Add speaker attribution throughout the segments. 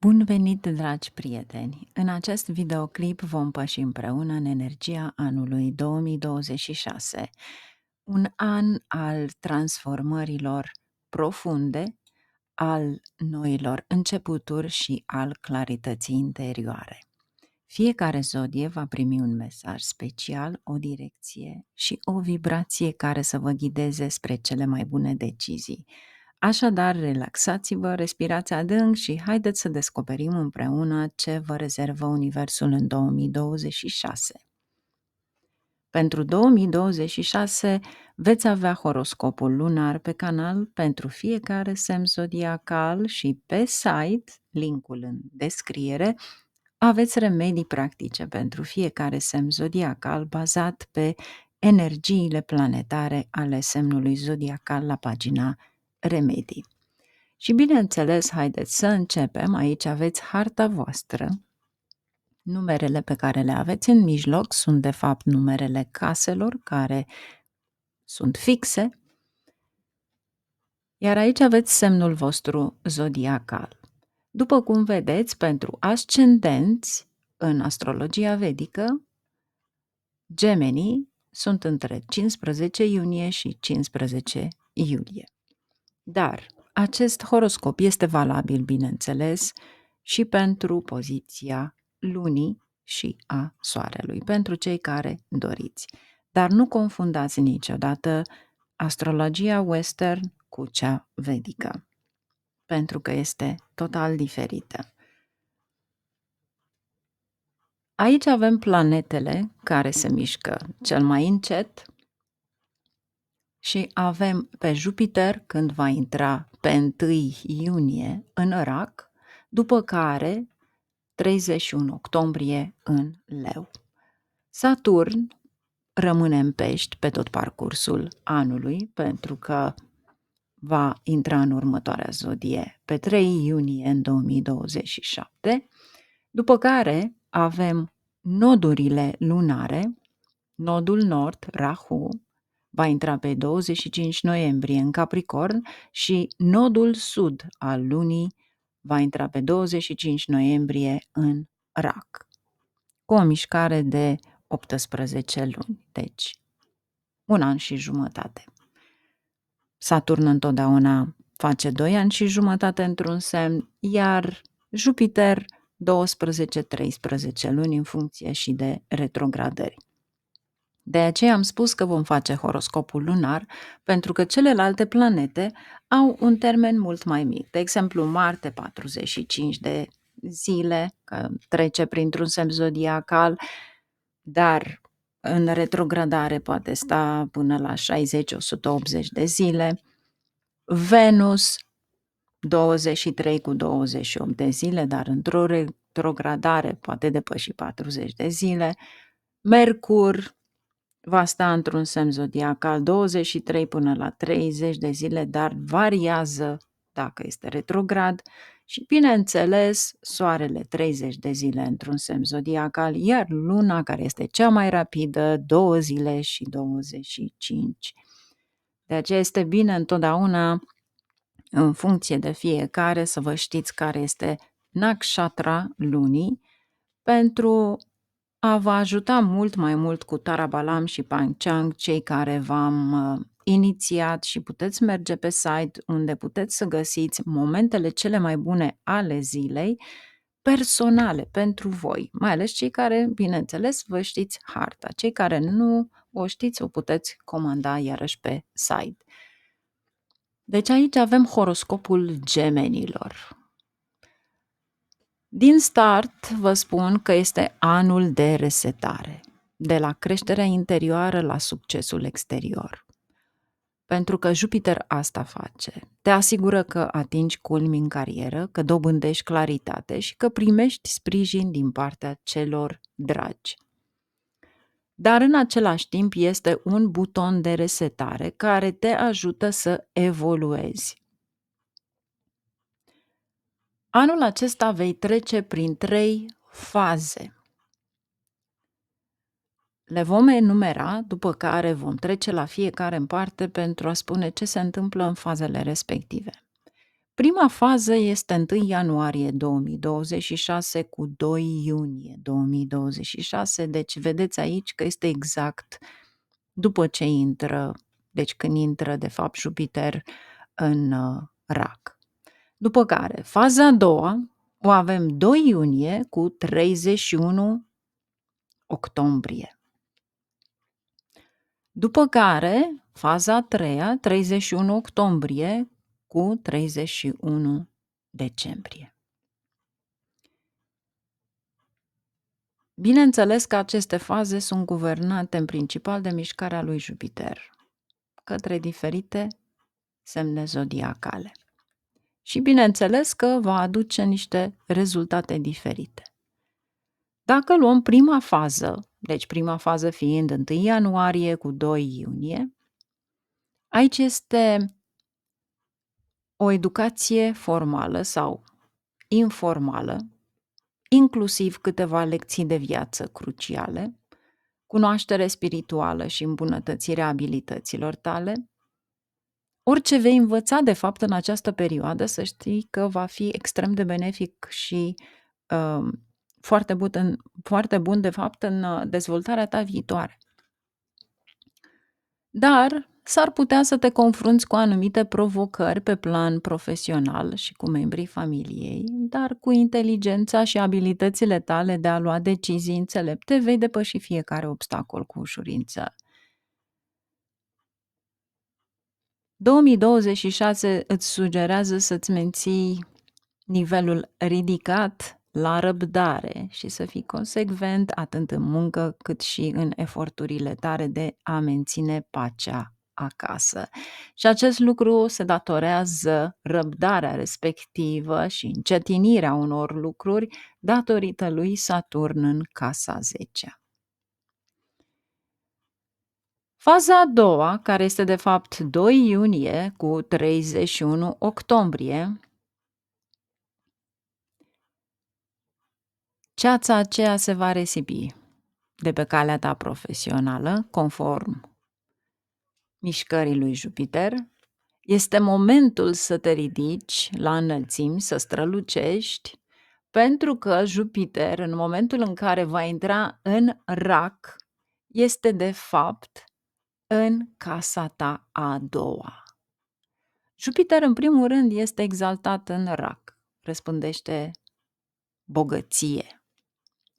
Speaker 1: Bun venit, dragi prieteni! În acest videoclip vom păși împreună în energia anului 2026, un an al transformărilor profunde, al noilor începuturi și al clarității interioare. Fiecare zodie va primi un mesaj special, o direcție și o vibrație care să vă ghideze spre cele mai bune decizii. Așadar, relaxați-vă, respirați adânc și haideți să descoperim împreună ce vă rezervă Universul în 2026. Pentru 2026 veți avea horoscopul lunar pe canal pentru fiecare semn zodiacal și pe site, linkul în descriere, aveți remedii practice pentru fiecare semn zodiacal bazat pe energiile planetare ale semnului zodiacal la pagina Remedii. Și bineînțeles, haideți să începem. Aici aveți harta voastră. Numerele pe care le aveți în mijloc sunt de fapt numerele caselor care sunt fixe, iar aici aveți semnul vostru zodiacal. După cum vedeți, pentru ascendenți, în astrologia vedică, gemenii sunt între 15 iunie și 15 iulie. Dar acest horoscop este valabil, bineînțeles, și pentru poziția lunii și a soarelui, pentru cei care doriți. Dar nu confundați niciodată astrologia western cu cea vedică, pentru că este total diferită. Aici avem planetele care se mișcă cel mai încet și avem pe Jupiter când va intra pe 1 iunie în Rac, după care 31 octombrie în Leu. Saturn rămâne în Pești pe tot parcursul anului pentru că va intra în următoarea zodie pe 3 iunie în 2027, după care avem nodurile lunare, nodul nord, Rahu, va intra pe 25 noiembrie în Capricorn și nodul sud al lunii va intra pe 25 noiembrie în Rac, cu o mișcare de 18 luni, deci un an și jumătate. Saturn întotdeauna face 2 ani și jumătate într-un semn, iar Jupiter 12-13 luni în funcție și de retrogradări. De aceea am spus că vom face horoscopul lunar, pentru că celelalte planete au un termen mult mai mic. De exemplu, Marte 45 de zile, că trece printr-un semn zodiacal, dar în retrogradare poate sta până la 60-180 de zile. Venus 23 cu 28 de zile, dar într-o retrogradare poate depăși 40 de zile. Mercur va sta într-un semn zodiacal 23 până la 30 de zile, dar variază dacă este retrograd și, bineînțeles, Soarele 30 de zile într-un semn zodiacal, iar Luna, care este cea mai rapidă, 2 zile și 25. De aceea este bine întotdeauna, în funcție de fiecare, să vă știți care este nakshatra lunii, pentru a vă ajuta mult mai mult cu Tara Balam și Panchang, cei care v-am inițiat, și puteți merge pe site unde puteți să găsiți momentele cele mai bune ale zilei, personale pentru voi, mai ales cei care, bineînțeles, vă știți harta. Cei care nu o știți, o puteți comanda iarăși pe site. Deci aici avem horoscopul gemenilor. Din start vă spun că este anul de resetare, de la creșterea interioară la succesul exterior. Pentru că Jupiter asta face. Te asigură că atingi culmi în carieră, că dobândești claritate și că primești sprijin din partea celor dragi. Dar în același timp este un buton de resetare care te ajută să evoluezi. Anul acesta vei trece prin 3 faze. Le vom enumera, după care vom trece la fiecare în parte pentru a spune ce se întâmplă în fazele respective. Prima fază este 1 ianuarie 2026 cu 2 iunie 2026, deci vedeți aici că este exact după ce intră, deci când intră de fapt Jupiter în Rac. După care, faza a doua o avem 2 iunie cu 31 octombrie. După care, faza a treia, 31 octombrie cu 31 decembrie. Bineînțeles că aceste faze sunt guvernate în principal de mișcarea lui Jupiter către diferite semne zodiacale. Și bineînțeles că va aduce niște rezultate diferite. Dacă luăm prima fază, deci prima fază fiind 1 ianuarie cu 2 iunie, aici este o educație formală sau informală, inclusiv câteva lecții de viață cruciale, cunoaștere spirituală și îmbunătățirea abilităților tale. Orice vei învăța, de fapt, în această perioadă, să știi că va fi extrem de benefic și foarte bun, de fapt, în dezvoltarea ta viitoare. Dar s-ar putea să te confrunți cu anumite provocări pe plan profesional și cu membrii familiei, dar cu inteligența și abilitățile tale de a lua decizii înțelepte vei depăși fiecare obstacol cu ușurință. 2026 îți sugerează să-ți menții nivelul ridicat la răbdare și să fii consecvent atât în muncă cât și în eforturile tale de a menține pacea acasă. Și acest lucru se datorează răbdarea respectivă și încetinirea unor lucruri datorită lui Saturn în casa 10. Faza a doua, care este de fapt 2 iunie cu 31 octombrie, ceața aceea se va risipi de pe calea ta profesională, conform mișcării lui Jupiter. Este momentul să te ridici la înălțimi, să strălucești, pentru că Jupiter, în momentul în care va intra în Rac, este de fapt în casa ta a doua. Jupiter, în primul rând, este exaltat în Rac, răspândește bogăție,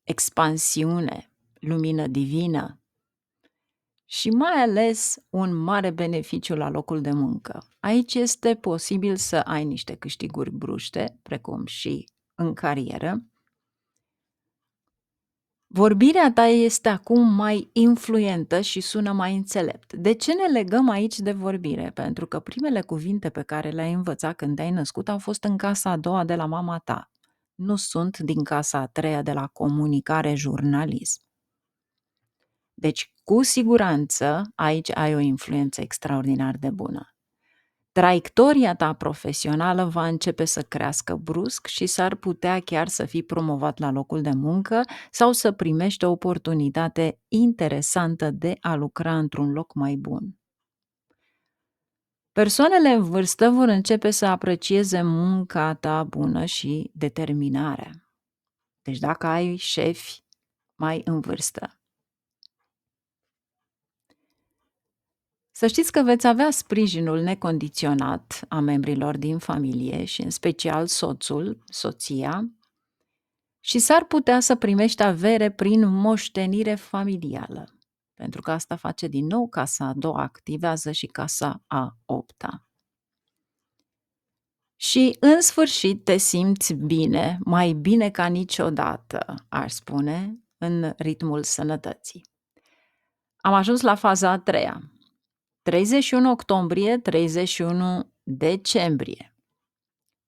Speaker 1: expansiune, lumină divină și mai ales un mare beneficiu la locul de muncă. Aici este posibil să ai niște câștiguri bruște, precum și în carieră. Vorbirea ta este acum mai influentă și sună mai înțelept. De ce ne legăm aici de vorbire? Pentru că primele cuvinte pe care le-ai învățat când te-ai născut au fost în casa a doua de la mama ta. Nu sunt din casa a treia de la comunicare, jurnalism. Deci, cu siguranță, aici ai o influență extraordinar de bună. Traiectoria ta profesională va începe să crească brusc și s-ar putea chiar să fii promovat la locul de muncă sau să primești o oportunitate interesantă de a lucra într-un loc mai bun. Persoanele în vârstă vor începe să aprecieze munca ta bună și determinarea. Deci dacă ai șefi mai în vârstă, să știți că veți avea sprijinul necondiționat a membrilor din familie și în special soțul, soția, și s-ar putea să primești avere prin moștenire familială, pentru că asta face din nou casa a doua, activează și casa a opta. Și în sfârșit te simți bine, mai bine ca niciodată, aș spune, în ritmul sănătății. Am ajuns la faza a treia. 31 octombrie, 31 decembrie.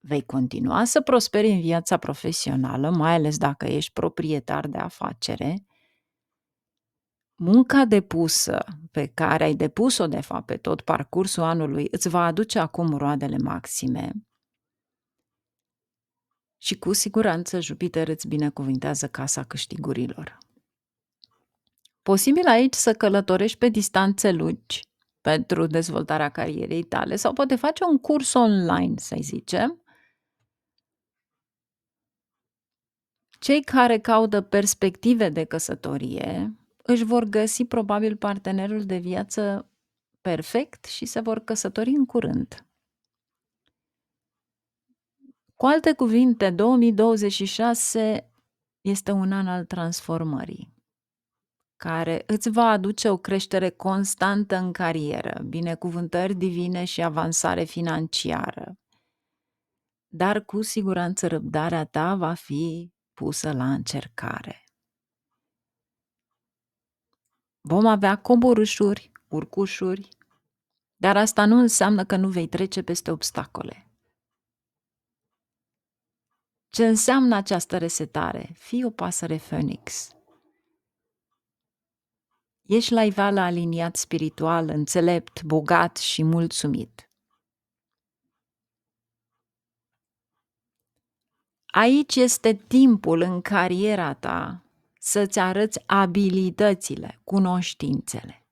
Speaker 1: Vei continua să prosperi în viața profesională, mai ales dacă ești proprietar de afacere. Munca depusă, pe care ai depus-o de fapt pe tot parcursul anului, îți va aduce acum roadele maxime. Și cu siguranță Jupiter îți binecuvintează casa câștigurilor. Posibil aici să călătorești pe distanțe lungi pentru dezvoltarea carierei tale sau poate face un curs online, să zicem, Cei care caută perspective de căsătorie își vor găsi probabil partenerul de viață perfect și se vor căsători în curând. Cu alte cuvinte, 2026 este un an al transformării, care îți va aduce o creștere constantă în carieră, binecuvântări divine și avansare financiară. Dar cu siguranță răbdarea ta va fi pusă la încercare. Vom avea coborâșuri, urcușuri, dar asta nu înseamnă că nu vei trece peste obstacole. Ce înseamnă această resetare? Fii o pasăre Phoenix. Ești la iveală aliniat spiritual, înțelept, bogat și mulțumit. Aici este timpul în cariera ta să-ți arăți abilitățile, cunoștințele.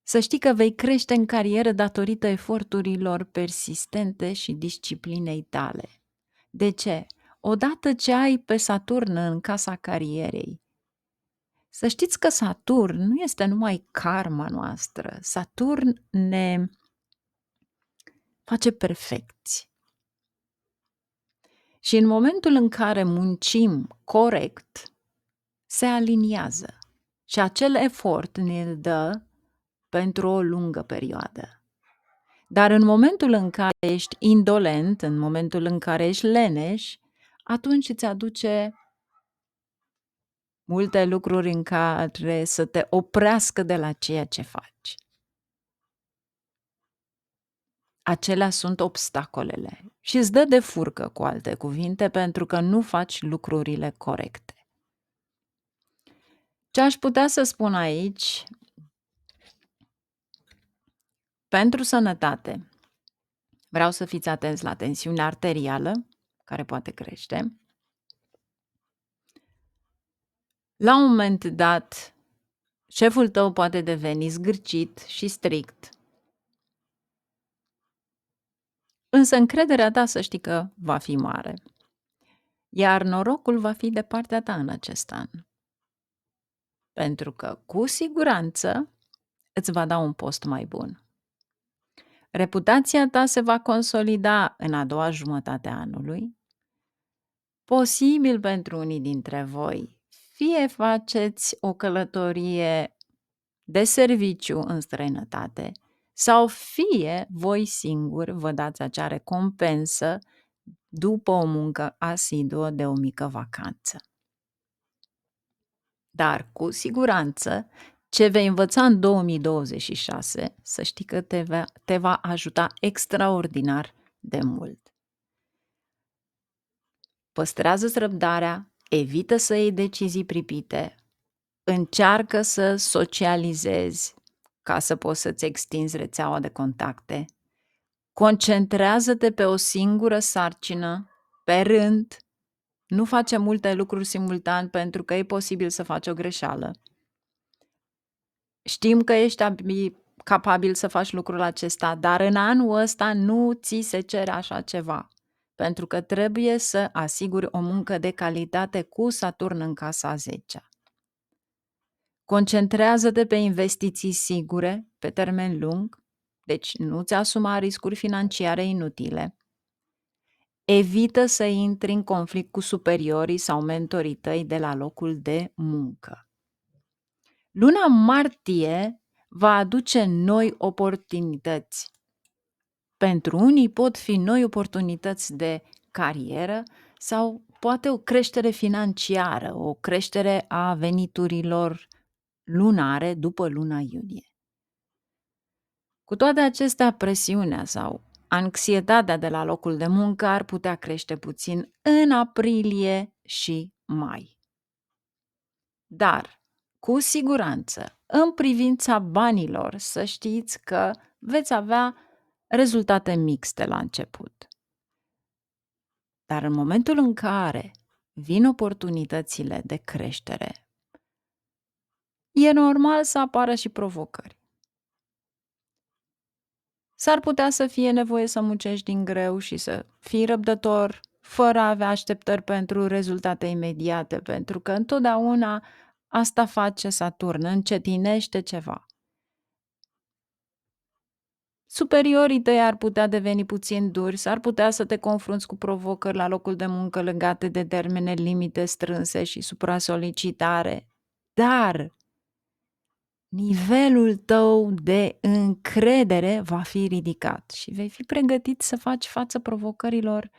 Speaker 1: Să știi că vei crește în carieră datorită eforturilor persistente și disciplinei tale. De ce? Odată ce ai pe Saturn în casa carierei, să știți că Saturn nu este numai karma noastră. Saturn ne face perfecți. Și în momentul în care muncim corect, se aliniază. Și acel efort ne-l dă pentru o lungă perioadă. Dar în momentul în care ești indolent, în momentul în care ești leneș, atunci îți aduce multe lucruri în care să te oprească de la ceea ce faci. Acelea sunt obstacolele și îți dă de furcă, cu alte cuvinte, pentru că nu faci lucrurile corecte. Ce aș putea să spun aici, pentru sănătate, vreau să fiți atenți la tensiunea arterială, care poate crește. La un moment dat, șeful tău poate deveni zgârcit și strict. Însă încrederea ta să știi că va fi mare. Iar norocul va fi de partea ta în acest an. Pentru că, cu siguranță, îți va da un post mai bun. Reputația ta se va consolida în a doua jumătate a anului. Posibil pentru unii dintre voi, fie faceți o călătorie de serviciu în străinătate, sau fie voi singuri vă dați acea recompensă după o muncă asiduă de o mică vacanță. Dar, cu siguranță, ce vei învăța în 2026, să știi că te va ajuta extraordinar de mult. Păstrează-ți răbdarea, evită să iei decizii pripite, încearcă să socializezi ca să poți să-ți extinzi rețeaua de contacte, concentrează-te pe o singură sarcină, pe rând, nu face multe lucruri simultan pentru că e posibil să faci o greșeală. Știm că ești capabil să faci lucrul acesta, dar în anul ăsta nu ți se cere așa ceva, pentru că trebuie să asiguri o muncă de calitate cu Saturn în casa a 10-a. Concentrează-te pe investiții sigure, pe termen lung, deci nu-ți asuma riscuri financiare inutile. Evită să intri în conflict cu superiorii sau mentorii tăi de la locul de muncă. Luna martie va aduce noi oportunități. Pentru unii pot fi noi oportunități de carieră sau poate o creștere financiară, o creștere a veniturilor lunare după luna iunie. Cu toate acestea, presiunea sau anxietatea de la locul de muncă ar putea crește puțin în aprilie și mai. Dar, cu siguranță, în privința banilor, să știți că veți avea rezultate mixte la început. Dar în momentul în care vin oportunitățile de creștere, e normal să apară și provocări. S-ar putea să fie nevoie să muncești din greu și să fii răbdător fără a avea așteptări pentru rezultate imediate, pentru că întotdeauna asta face Saturn, încetinește ceva. Superiorii tăi ar putea deveni puțin duri, s-ar putea să te confrunți cu provocări la locul de muncă legate de termene limite strânse și supra-solicitare, dar nivelul tău de încredere va fi ridicat și vei fi pregătit să faci față provocărilor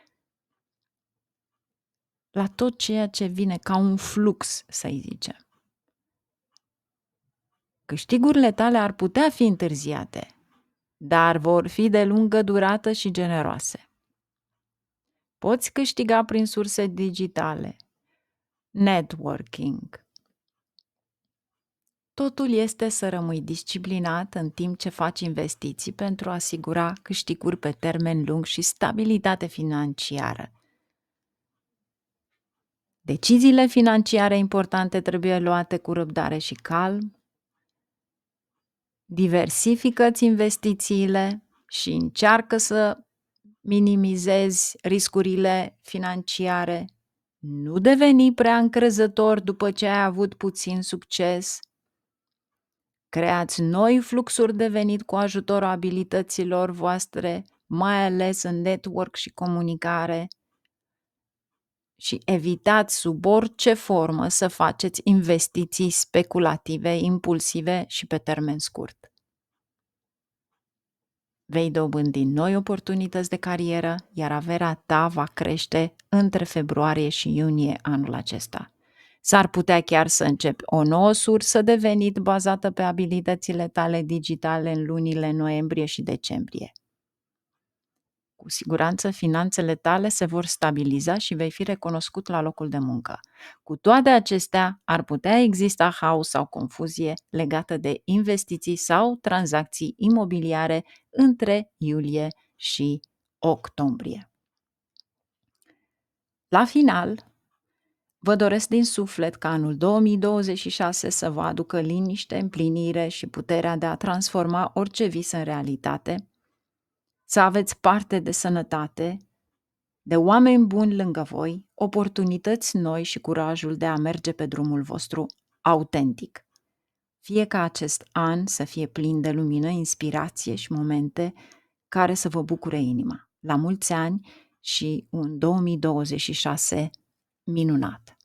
Speaker 1: la tot ceea ce vine ca un flux, să-i zicem. Câștigurile tale ar putea fi întârziate, dar vor fi de lungă durată și generoase. Poți câștiga prin surse digitale, networking. Totul este să rămâi disciplinat în timp ce faci investiții pentru a asigura câștiguri pe termen lung și stabilitate financiară. Deciziile financiare importante trebuie luate cu răbdare și calm. Diversifică-ți investițiile și încearcă să minimizezi riscurile financiare. Nu deveni prea încrezător după ce ai avut puțin succes. Creați noi fluxuri de venit cu ajutorul abilităților voastre, mai ales în network și comunicare. Și evitați sub orice formă să faceți investiții speculative, impulsive și pe termen scurt. Vei dobândi noi oportunități de carieră, iar averea ta va crește între februarie și iunie anul acesta. S-ar putea chiar să începi o nouă sursă de venit bazată pe abilitățile tale digitale în lunile noiembrie și decembrie. Cu siguranță finanțele tale se vor stabiliza și vei fi recunoscut la locul de muncă. Cu toate acestea, ar putea exista haos sau confuzie legată de investiții sau tranzacții imobiliare între iulie și octombrie. La final, vă doresc din suflet ca anul 2026 să vă aducă liniște, împlinire și puterea de a transforma orice vis în realitate, să aveți parte de sănătate, de oameni buni lângă voi, oportunități noi și curajul de a merge pe drumul vostru autentic. Fie ca acest an să fie plin de lumină, inspirație și momente care să vă bucure inima. La mulți ani și un 2026 minunat!